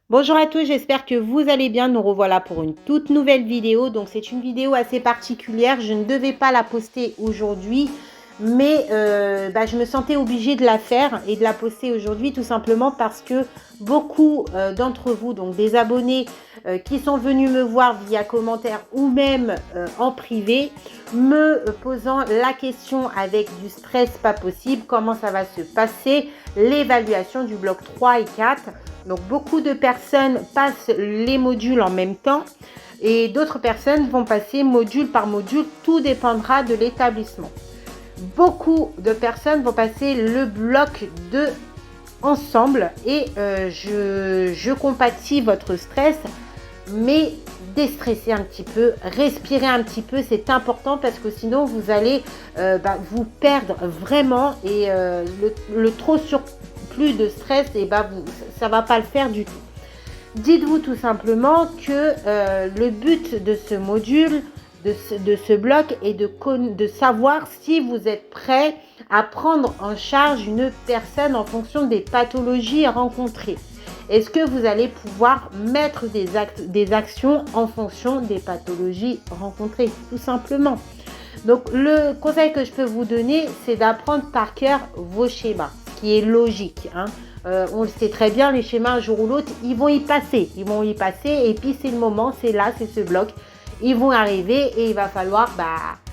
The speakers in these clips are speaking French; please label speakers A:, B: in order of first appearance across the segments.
A: Bonjour à tous, j'espère que vous allez bien. Nous revoilà pour une toute nouvelle vidéo. Donc c'est une vidéo assez particulière. Je ne devais pas la poster aujourd'hui, mais je me sentais obligée de la faire et de la poster aujourd'hui tout simplement parce que beaucoup d'entre vous, donc des abonnés qui sont venus me voir via commentaire ou même en privé, me posant la question avec du stress pas possible, comment ça va se passer, l'évaluation du bloc 3 et 4. Donc beaucoup de personnes passent les modules en même temps et d'autres personnes vont passer module par module, tout dépendra de l'établissement. Beaucoup de personnes vont passer le bloc 2 ensemble et je compatis votre stress, mais déstresser un petit peu, respirer un petit peu, c'est important parce que sinon vous allez vous perdre vraiment et le trop surplus de stress, et ça va pas le faire du tout. Dites-vous tout simplement que le but de ce module, de ce bloc, est de savoir si vous êtes prêt à prendre en charge une personne en fonction des pathologies rencontrées. Est-ce que vous allez pouvoir mettre des actions en fonction des pathologies rencontrées, tout simplement. Donc, le conseil que je peux vous donner, c'est d'apprendre par cœur vos schémas, ce qui est logique, hein. On le sait très bien, les schémas, un jour ou l'autre, ils vont y passer. Et puis, c'est le moment, c'est là, c'est ce bloc. Ils vont arriver et il va falloir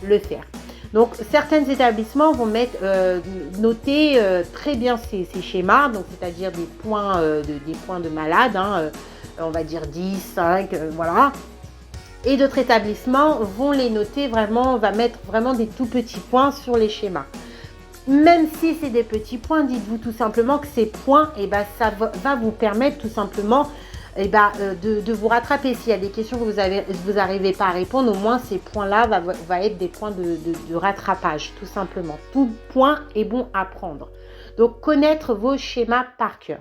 A: le faire. Donc, certains établissements vont noter très bien ces schémas, donc c'est-à-dire des points de malade, hein, on va dire 10, 5, voilà. Et d'autres établissements vont les noter vraiment, on va mettre vraiment des tout petits points sur les schémas. Même si c'est des petits points, dites-vous tout simplement que ces points, ça va vous permettre tout simplement de vous rattraper. S'il y a des questions que vous n'arrivez pas à répondre, au moins ces points-là va être des points de rattrapage, tout simplement. Tout point est bon à prendre. Donc, connaître vos schémas par cœur.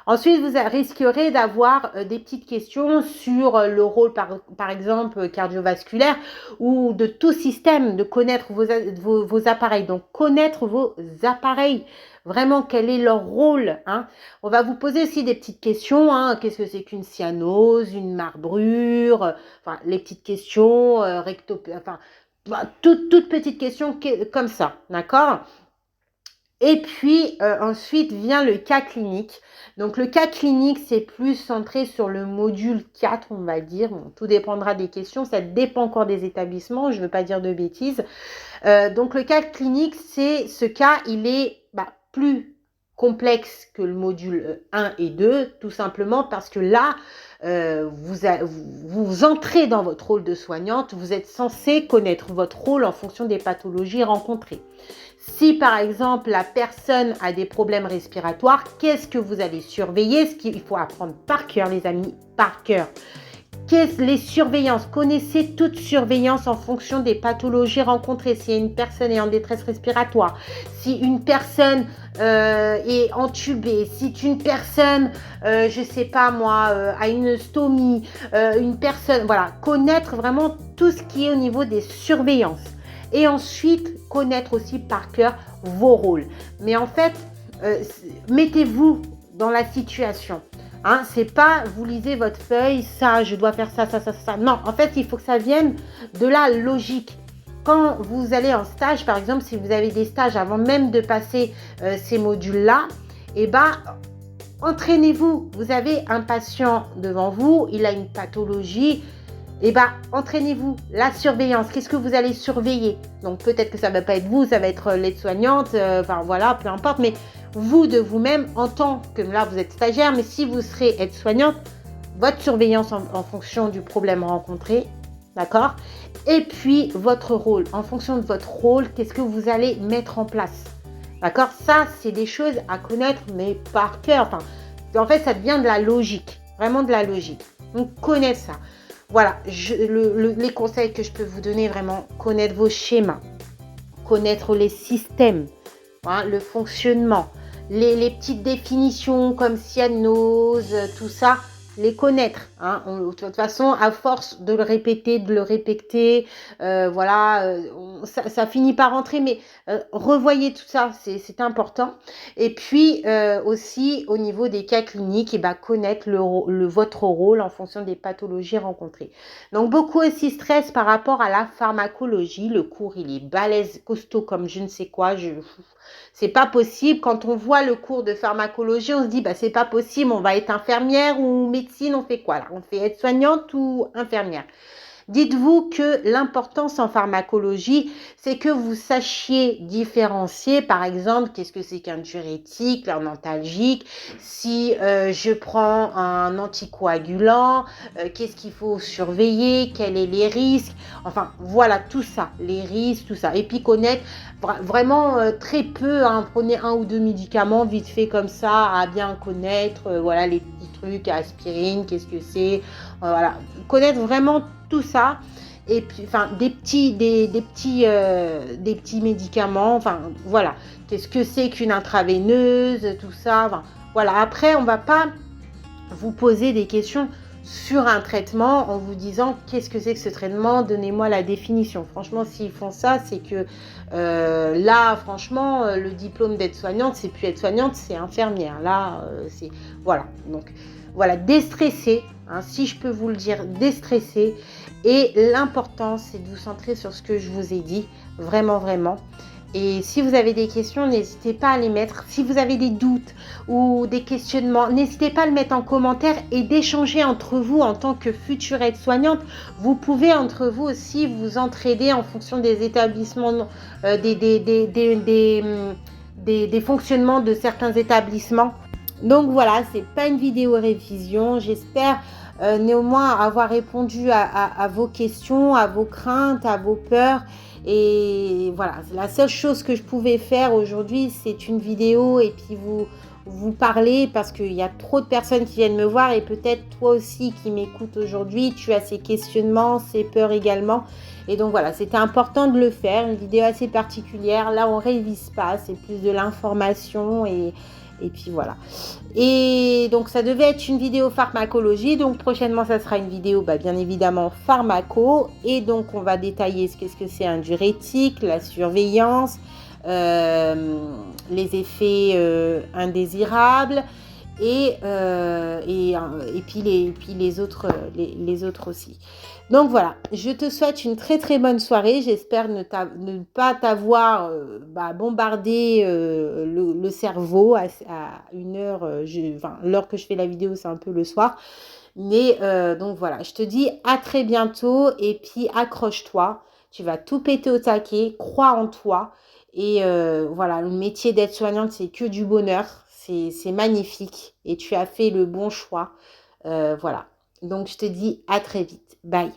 A: Ensuite, vous risquerez d'avoir des petites questions sur le rôle, par exemple, cardiovasculaire ou de tout système, de connaître vos appareils. Donc, connaître vos appareils, vraiment, quel est leur rôle, hein. On va vous poser aussi des petites questions, hein. Qu'est-ce que c'est qu'une cyanose, une marbrure, enfin, les petites questions, toutes petites questions comme ça, d'accord? Et puis, ensuite vient le cas clinique. Donc, le cas clinique, c'est plus centré sur le module 4, on va dire. Bon, tout dépendra des questions, ça dépend encore des établissements, je ne veux pas dire de bêtises. Donc, le cas clinique, ce cas, il est plus complexe que le module 1 et 2, tout simplement parce que là, vous entrez dans votre rôle de soignante, vous êtes censé connaître votre rôle en fonction des pathologies rencontrées. Si par exemple la personne a des problèmes respiratoires, qu'est-ce que vous allez surveiller? Ce qu'il faut apprendre par cœur, les amis, par cœur. Les surveillances? Connaissez toute surveillance en fonction des pathologies rencontrées. Si une personne est en détresse respiratoire, si une personne est entubée, si une personne, je sais pas moi, a une stomie, une personne, voilà, connaître vraiment tout ce qui est au niveau des surveillances. Et ensuite, connaître aussi par cœur vos rôles. Mais en fait, mettez-vous dans la situation. Hein, c'est pas vous lisez votre feuille, ça, je dois faire ça, ça, ça, ça. Non, en fait, il faut que ça vienne de la logique. Quand vous allez en stage, par exemple, si vous avez des stages avant même de passer ces modules-là, entraînez-vous. Vous avez un patient devant vous, il a une pathologie. Entraînez-vous. La surveillance, qu'est-ce que vous allez surveiller? Donc, peut-être que ça ne va pas être vous, ça va être l'aide-soignante, voilà, peu importe, mais vous de vous-même, en tant que, là, vous êtes stagiaire, mais si vous serez aide-soignante, votre surveillance en fonction du problème rencontré, d'accord? Et puis, votre rôle. En fonction de votre rôle, qu'est-ce que vous allez mettre en place? D'accord? Ça, c'est des choses à connaître, mais par cœur. En fait, ça devient de la logique, vraiment de la logique. Donc, connaissez ça. Voilà, les conseils que je peux vous donner, vraiment, connaître vos schémas, connaître les systèmes, hein, le fonctionnement, les petites définitions comme cyanose, tout ça, les connaître. Hein. De toute façon, à force de le répéter, voilà, ça finit par rentrer, mais revoyez tout ça, c'est important. Et puis aussi, au niveau des cas cliniques, et ben, connaître votre rôle en fonction des pathologies rencontrées. Donc, beaucoup aussi stress par rapport à la pharmacologie. Le cours, il est balèze, costaud comme je ne sais quoi. C'est pas possible. Quand on voit le cours de pharmacologie, on se dit, bah, c'est pas possible, on va être infirmière ou médecine, on fait quoi là? On fait aide-soignante ou infirmière? Dites-vous que l'importance en pharmacologie, c'est que vous sachiez différencier, par exemple, qu'est-ce que c'est qu'un diurétique, un antalgique, si je prends un anticoagulant, qu'est-ce qu'il faut surveiller, quels sont les risques, enfin voilà, tout ça, les risques, tout ça. Et puis connaître vraiment très peu, hein, prenez 1 ou 2 médicaments vite fait comme ça, à bien connaître, voilà les petits trucs, aspirine, qu'est-ce que c'est, voilà, connaître vraiment tout ça. Et puis, enfin, des petits médicaments, enfin, voilà. Qu'est-ce que c'est qu'une intraveineuse, tout ça, enfin, voilà. Après, on va pas vous poser des questions sur un traitement en vous disant qu'est-ce que c'est que ce traitement, donnez-moi la définition. Franchement, s'ils font ça, c'est que là, franchement, le diplôme d'aide-soignante, c'est plus aide-soignante, c'est infirmière. Là, c'est voilà. Donc voilà, déstresser, hein, si je peux vous le dire, déstresser. Et l'important, c'est de vous centrer sur ce que je vous ai dit, vraiment, vraiment. Et si vous avez des questions, n'hésitez pas à les mettre. Si vous avez des doutes ou des questionnements, n'hésitez pas à le mettre en commentaire et d'échanger entre vous en tant que future aide-soignante. Vous pouvez entre vous aussi vous entraider en fonction des établissements, des fonctionnements de certains établissements. Donc voilà, c'est pas une vidéo révision. J'espère néanmoins avoir répondu à vos questions, à vos craintes, à vos peurs. Et voilà, la seule chose que je pouvais faire aujourd'hui, c'est une vidéo et puis vous parler parce qu'il y a trop de personnes qui viennent me voir et peut-être toi aussi qui m'écoutes aujourd'hui, tu as ces questionnements, ces peurs également. Et donc voilà, c'était important de le faire, une vidéo assez particulière. Là, on ne révise pas, c'est plus de l'information et puis voilà. Et donc ça devait être une vidéo pharmacologie. Donc prochainement ça sera une vidéo bien évidemment pharmaco. Et donc on va détailler qu'est-ce que c'est un diurétique, la surveillance, les effets indésirables et puis les autres aussi. Donc voilà, je te souhaite une très très bonne soirée. J'espère ne pas t'avoir bombardé le cerveau à une heure. L'heure que je fais la vidéo, c'est un peu le soir. Mais donc voilà, je te dis à très bientôt et puis accroche-toi. Tu vas tout péter au taquet, crois en toi. Et voilà, le métier d'aide-soignante, c'est que du bonheur. C'est magnifique et tu as fait le bon choix. Voilà. Donc, je te dis à très vite. Bye.